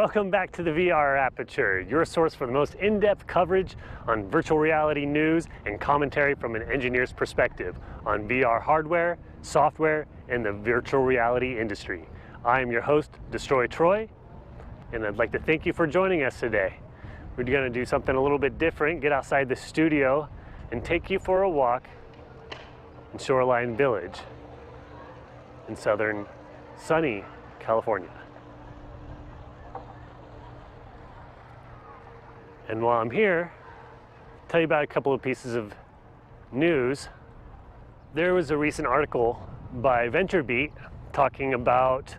Welcome back to the VR Aperture, your source for the most in-depth coverage on virtual reality news and commentary from an engineer's perspective on VR hardware, software, and the virtual reality industry. I am your host, Destroy Troy, and I'd like to thank you for joining us today. We're going to do something a little bit different, get outside the studio and take you for a walk in Shoreline Village in southern, sunny California. And while I'm here, I'll tell you about a couple of pieces of news. There was a recent article by VentureBeat talking about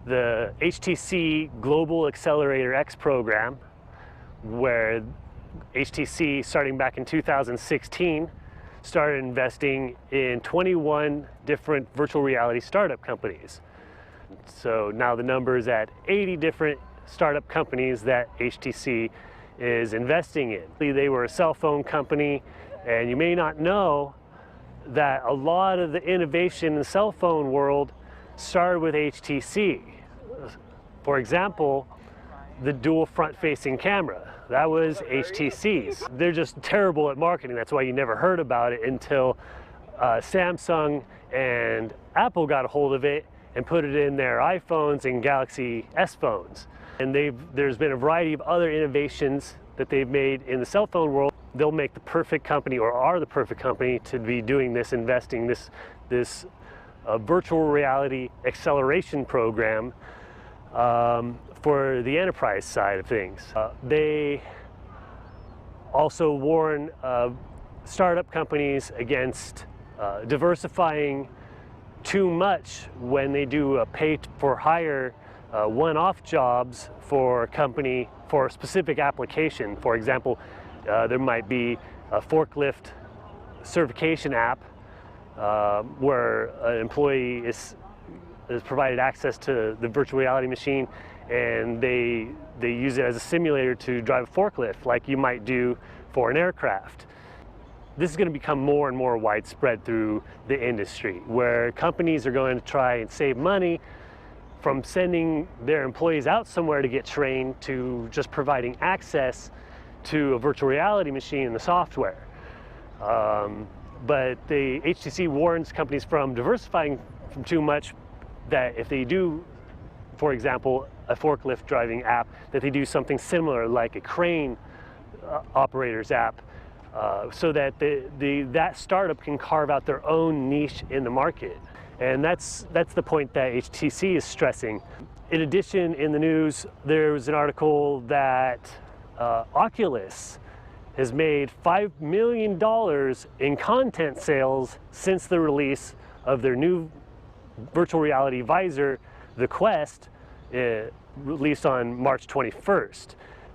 the HTC Global Accelerator X program, where HTC, starting back in 2016, started investing in 21 different virtual reality startup companies. So now the number is at 80 different startup companies that HTC is investing in. They were a cell phone company, and you may not know that a lot of the innovation in the cell phone world started with HTC. For example, the dual front-facing camera, that was HTC's. They're just terrible at marketing. That's why you never heard about it until Samsung and Apple got a hold of it and put it in their iPhones and Galaxy S phones. And there's been a variety of other innovations that they've made in the cell phone world. They'll make the perfect company, or are the perfect company, to be doing this, investing this virtual reality acceleration program for the enterprise side of things. They also warn startup companies against diversifying too much when they do a pay-for-hire one-off jobs for a company for a specific application. For example, there might be a forklift certification app where an employee is provided access to the virtual reality machine, and they use it as a simulator to drive a forklift, like you might do for an aircraft. This is going to become more and more widespread through the industry, where companies are going to try and save money from sending their employees out somewhere to get trained to just providing access to a virtual reality machine and the software. But the HTC warns companies from diversifying from too much, that if they do, for example, a forklift driving app, that they do something similar like a crane operator's app, so that that startup can carve out their own niche in the market. And that's the point that HTC is stressing. In addition, in the news, there was an article that Oculus has made $5 million in content sales since the release of their new virtual reality visor, the Quest, released on March 21st.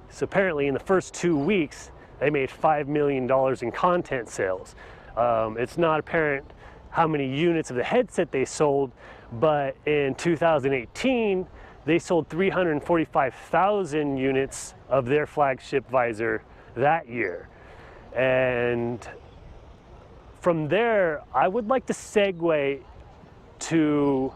So apparently in the first 2 weeks, they made $5 million in content sales. It's not apparent how many units of the headset they sold, but in 2018, they sold 345,000 units of their flagship visor that year. And from there, I would like to segue to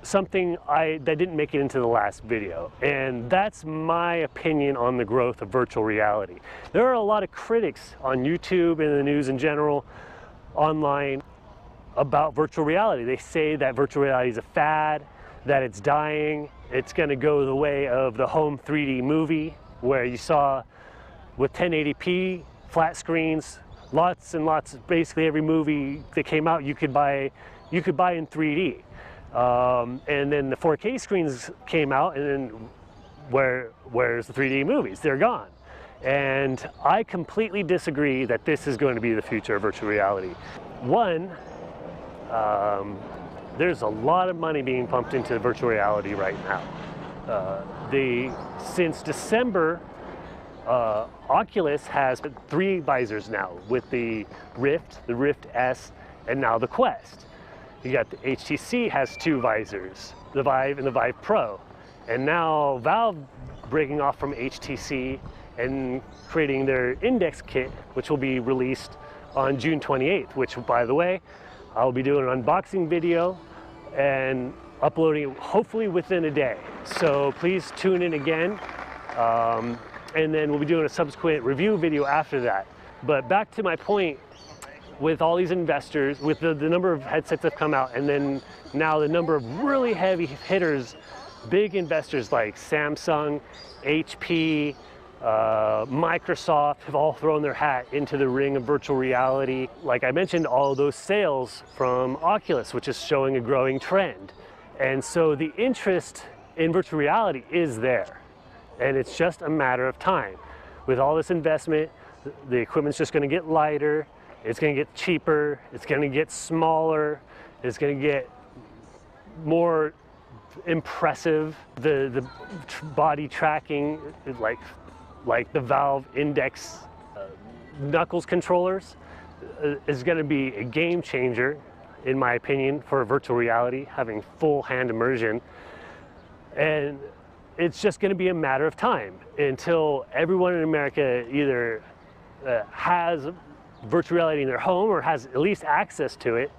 something that didn't make it into the last video, and that's my opinion on the growth of virtual reality. There are a lot of critics on YouTube and the news in general, online, about virtual reality. They say that virtual reality is a fad, that it's dying, it's going to go the way of the home 3D movie, where you saw with 1080p flat screens, lots and lots, basically every movie that came out you could buy in 3D. And then the 4K screens came out, and then where's the 3D movies? They're gone. And I completely disagree that this is going to be the future of virtual reality. One, there's a lot of money being pumped into virtual reality right now. Since December, Oculus has 3 visors now, with the Rift S, and now the Quest. You got the HTC has 2 visors, the Vive and the Vive Pro. And now Valve breaking off from HTC and creating their Index kit, which will be released on June 28th, which, by the way, I'll be doing an unboxing video and uploading it hopefully within a day. So please tune in again, and then we'll be doing a subsequent review video after that. But back to my point, with all these investors, with the number of headsets that have come out, and then now the number of really heavy hitters, big investors like Samsung, HP, Microsoft have all thrown their hat into the ring of virtual reality. Like I mentioned, all those sales from Oculus, which is showing a growing trend. And so the interest in virtual reality is there, and it's just a matter of time. With all this investment, the equipment's just going to get lighter, it's going to get cheaper, it's going to get smaller, it's going to get more impressive. The body tracking, like the Valve Index knuckles controllers, is going to be a game changer, in my opinion, for virtual reality, having full hand immersion. And it's just going to be a matter of time until everyone in America either has virtual reality in their home or has at least access to it.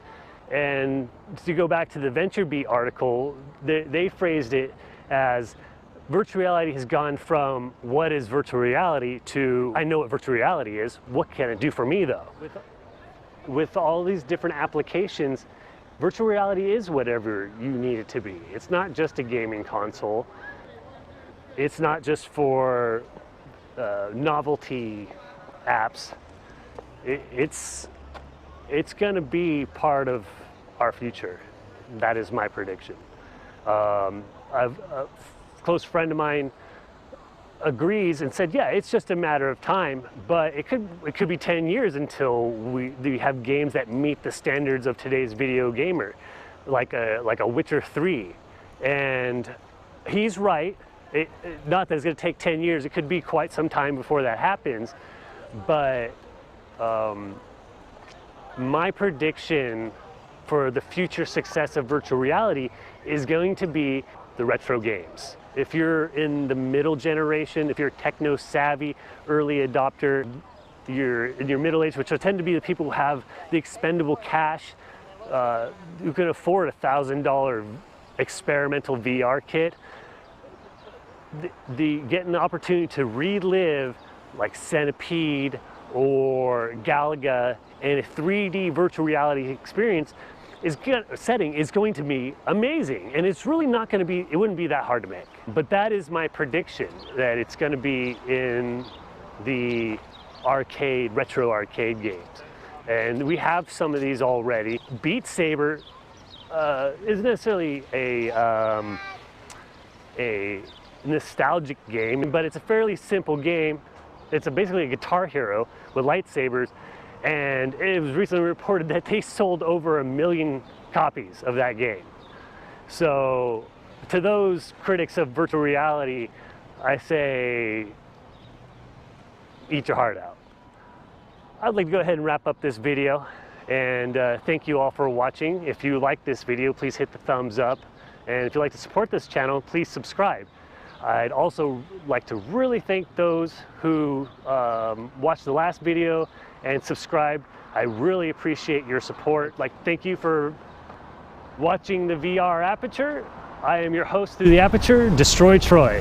And to go back to the VentureBeat article, they phrased it as virtual reality has gone from what is virtual reality to I know what virtual reality is, what can it do for me though? With all these different applications, virtual reality is whatever you need it to be. It's not just a gaming console. It's not just for novelty apps. It's going to be part of our future. That is my prediction. A close friend of mine agrees and said, yeah, it's just a matter of time, but it could be 10 years until we have games that meet the standards of today's video gamer, like a Witcher 3. And he's right. Not that it's going to take 10 years. It could be quite some time before that happens, but my prediction for the future success of virtual reality is going to be the retro games. If you're in the middle generation, if you're techno savvy, early adopter, you're in your middle age, which will tend to be the people who have the expendable cash, who can afford a $1,000 experimental VR kit, getting the opportunity to relive like Centipede or Galaga in a 3D virtual reality experience is going to be amazing. And it's really not going to be, it wouldn't be that hard to make. But that is my prediction, that it's going to be in the retro arcade games. And we have some of these already. Beat Saber isn't necessarily a nostalgic game, but it's a fairly simple game. It's basically a Guitar Hero with lightsabers, and it was recently reported that they sold over 1 million copies of that game. So to those critics of virtual reality, I say, eat your heart out. I'd like to go ahead and wrap up this video, and thank you all for watching. If you like this video, please hit the thumbs up, and if you'd like to support this channel, please subscribe. I'd also like to really thank those who watched the last video and subscribed. I really appreciate your support. Thank you for watching the VR Aperture. I am your host through the Aperture, Destroy Troy.